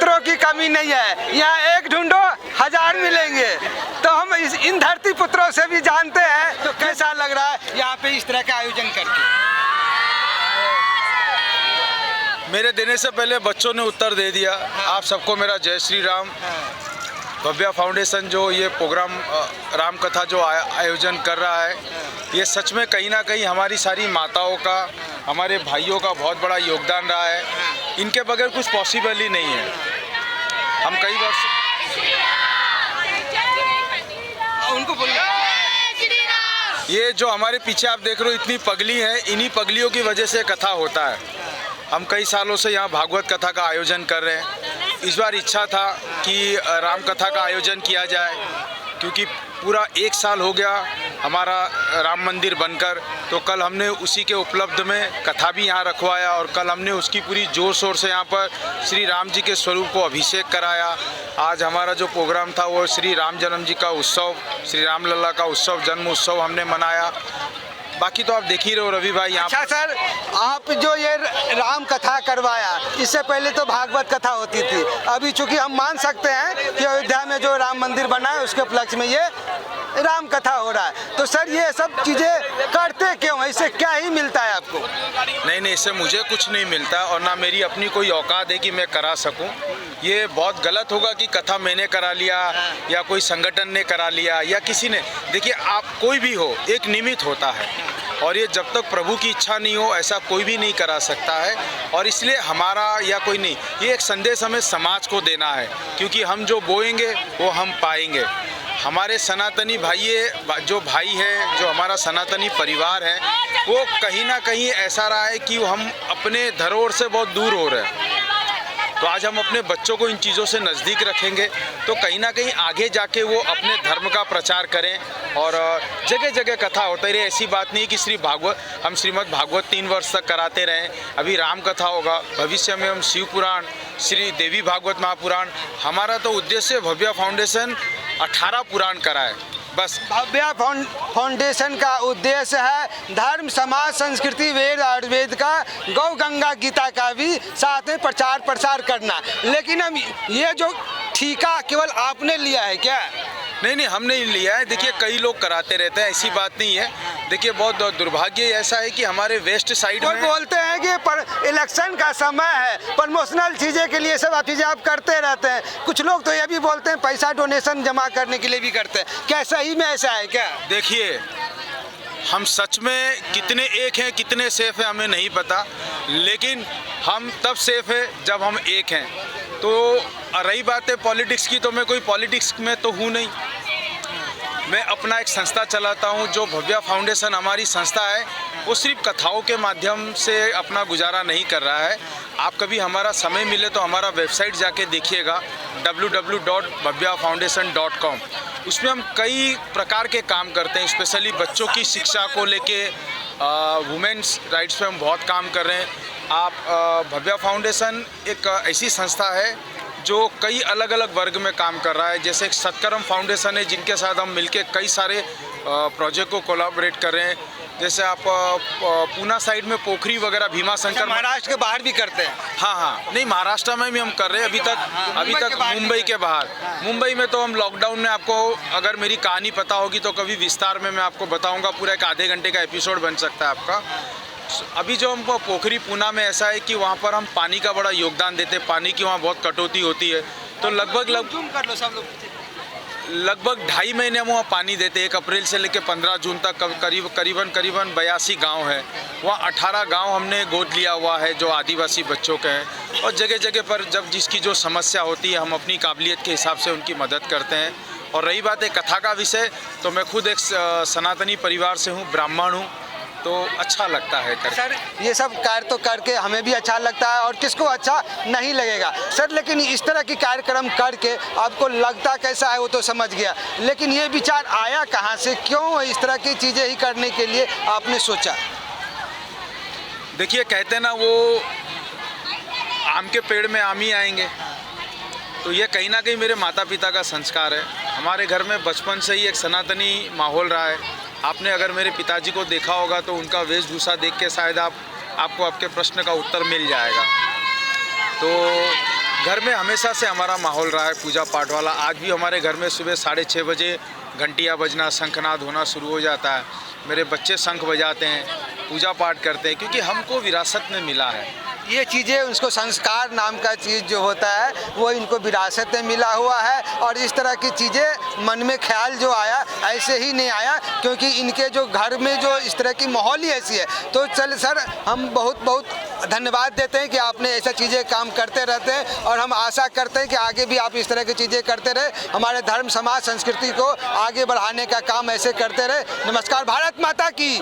पुत्रों की कमी नहीं है, यहाँ एक ढूंढो हजार मिलेंगे। तो हम इन धरती पुत्रों से भी जानते हैं। तो कैसा लग रहा है यहाँ पे इस तरह का आयोजन करके? मेरे देने से पहले बच्चों ने उत्तर दे दिया। आप सबको मेरा जय श्री राम। भव्या फाउंडेशन जो ये प्रोग्राम राम कथा जो आयोजन कर रहा है, ये सच में कहीं ना कहीं हमारी सारी माताओं का, हमारे भाइयों का बहुत बड़ा योगदान रहा है। इनके बगैर कुछ पॉसिबल ही नहीं है। हम कई वर्ष उनको बोलिए। ये जो हमारे पीछे आप देख रहे हो इतनी पगली है, इन्हीं पगलियों की वजह से कथा होता है। हम कई सालों से यहाँ भागवत कथा का आयोजन कर रहे हैं। इस बार इच्छा था कि राम कथा का आयोजन किया जाए, क्योंकि पूरा 1 साल हो गया हमारा राम मंदिर बनकर। तो कल हमने उसी के उपलब्ध में कथा भी यहाँ रखवाया और कल हमने उसकी पूरी जोर शोर से यहाँ पर श्री राम जी के स्वरूप को अभिषेक कराया। आज हमारा जो प्रोग्राम था वो श्री राम जन्म जी का उत्सव, श्री राम लल्ला का उत्सव, जन्म उत्सव हमने मनाया। बाकी तो आप देख ही रहे हो रवि भाई यहाँ। अच्छा सर, आप जो ये राम कथा करवाया, इससे पहले तो भागवत कथा होती थी। अभी चूंकि हम मान सकते हैं कि अयोध्या में जो राम मंदिर बना है उसके उपलक्ष्य में ये राम कथा हो रहा है। तो सर ये सब चीज़ें करते क्यों हैं? इससे क्या ही मिलता है आपको? नहीं, इससे मुझे कुछ नहीं मिलता और ना मेरी अपनी कोई औकात है कि मैं करा सकूं। ये बहुत गलत होगा कि कथा मैंने करा लिया या कोई संगठन ने करा लिया या किसी ने। देखिए, आप कोई भी हो, एक निमित्त होता है और ये जब तक प्रभु की इच्छा नहीं हो ऐसा कोई भी नहीं करा सकता है। और इसलिए हमारा या कोई नहीं, ये एक संदेश हमें समाज को देना है, क्योंकि हम जो बोएंगे वो हम पाएंगे। हमारे सनातनी जो भाई है, जो हमारा सनातनी परिवार है, वो कहीं ना कहीं ऐसा रहा है कि हम अपने धरोहर से बहुत दूर हो रहे हैं। तो आज हम अपने बच्चों को इन चीज़ों से नज़दीक रखेंगे तो कहीं ना कहीं आगे जाके वो अपने धर्म का प्रचार करें। और जगह जगह कथा होती रहे, ऐसी बात नहीं कि हम श्रीमद् भागवत 3 वर्ष तक कराते रहें। अभी राम कथा होगा, भविष्य में हम शिव पुराण, श्री देवी भागवत महापुराण। हमारा तो उद्देश्य भव्या फाउंडेशन 18 पुराण कराए बस। भव्या फाउंडेशन का उद्देश्य है धर्म, समाज, संस्कृति, वेद, आयुर्वेद का, गौ गंगा गीता का भी साथ में प्रचार प्रसार करना। लेकिन हम ये जो ठेका केवल आपने लिया है क्या? नहीं, हमने लिया है। देखिए, कई लोग कराते रहते हैं, ऐसी बात नहीं है। देखिए, बहुत दुर्भाग्य ऐसा है कि हमारे वेस्ट साइड में बोलते हैं कि पर इलेक्शन का समय है, प्रमोशनल चीज़ें के लिए सब चीज़ें आप करते रहते हैं। कुछ लोग तो ये भी बोलते हैं पैसा डोनेशन जमा करने के लिए भी करते हैं। क्या सही में ऐसा है क्या? देखिए, हम सच में कितने एक हैं, कितने सेफ हैं हमें नहीं पता, लेकिन हम तब सेफ है जब हम एक हैं। तो रही बात है पॉलिटिक्स की, तो मैं कोई पॉलिटिक्स में तो हूँ नहीं। मैं अपना एक संस्था चलाता हूँ। जो भव्या फाउंडेशन हमारी संस्था है वो सिर्फ कथाओं के माध्यम से अपना गुजारा नहीं कर रहा है। आप कभी हमारा समय मिले तो हमारा वेबसाइट जाके देखिएगा www.bhavyafoundation.com। उसमें हम कई प्रकार के काम करते हैं, स्पेशली बच्चों की शिक्षा को लेके, वुमेन्स राइट्स पे हम बहुत काम कर रहे हैं। भव्या फाउंडेशन एक ऐसी संस्था है जो कई अलग अलग वर्ग में काम कर रहा है। जैसे एक सत्कर्म फाउंडेशन है जिनके साथ हम मिलके कई सारे प्रोजेक्ट को कोलैबोरेट कर रहे हैं। जैसे आप पूना साइड में पोखरी वगैरह, भीमा शंकर, महाराष्ट्र के बाहर भी करते हैं। हाँ, नहीं, महाराष्ट्र में भी हम कर रहे हैं अभी तक मुंबई के बाहर। मुंबई में तो हम लॉकडाउन में, आपको अगर मेरी कहानी पता होगी तो कभी विस्तार में मैं आपको बताऊँगा। पूरा एक आधे घंटे का एपिसोड बन सकता है आपका। अभी जो हमको पोखरी पूना में ऐसा है कि वहाँ पर हम पानी का बड़ा योगदान देते हैं। पानी की वहाँ बहुत कटौती होती है, तो लगभग 2.5 महीने हम वहाँ पानी देते हैं। 1 अप्रैल से लेकर 15 जून तक करीबन 82 गांव है। वहाँ 18 गांव हमने गोद लिया हुआ है जो आदिवासी बच्चों के हैं। और जगह जगह पर जब जिसकी जो समस्या होती है हम अपनी काबिलियत के हिसाब से उनकी मदद करते हैं। और रही बात है कथा का विषय, तो मैं खुद एक सनातनी परिवार से हूँ, ब्राह्मण हूँ, तो अच्छा लगता है कर। सर ये सब कार्य तो करके हमें भी अच्छा लगता है और किसको अच्छा नहीं लगेगा सर। लेकिन इस तरह की कार्यक्रम करके आपको लगता कैसा है वो तो समझ गया, लेकिन ये विचार आया कहाँ से? क्यों इस तरह की चीज़ें ही करने के लिए आपने सोचा? देखिए, कहते हैं ना, वो आम के पेड़ में आम ही आएंगे। तो ये कहीं ना कहीं मेरे माता पिता का संस्कार है। हमारे घर में बचपन से ही एक सनातनी माहौल रहा है। आपने अगर मेरे पिताजी को देखा होगा तो उनका वेशभूषा देख के शायद आपको आपके प्रश्न का उत्तर मिल जाएगा। तो घर में हमेशा से हमारा माहौल रहा है पूजा पाठ वाला। आज भी हमारे घर में सुबह 6:30 बजे घंटियाँ बजना, शंखनाद होना शुरू हो जाता है। मेरे बच्चे शंख बजाते हैं, पूजा पाठ करते हैं, क्योंकि हमको विरासत में मिला है। ये चीज़ें उसको संस्कार नाम का चीज़ जो होता है वो इनको विरासत में मिला हुआ है। और इस तरह की चीज़ें मन में ख्याल जो आया ऐसे ही नहीं आया, क्योंकि इनके जो घर में जो इस तरह की माहौल ही ऐसी है। तो चल सर, हम बहुत बहुत धन्यवाद देते हैं कि आपने ऐसा चीज़ें काम करते रहते हैं, और हम आशा करते हैं कि आगे भी आप इस तरह की चीज़ें करते रहे, हमारे धर्म समाज संस्कृति को आगे बढ़ाने का काम ऐसे करते रहे। नमस्कार। भारत माता की।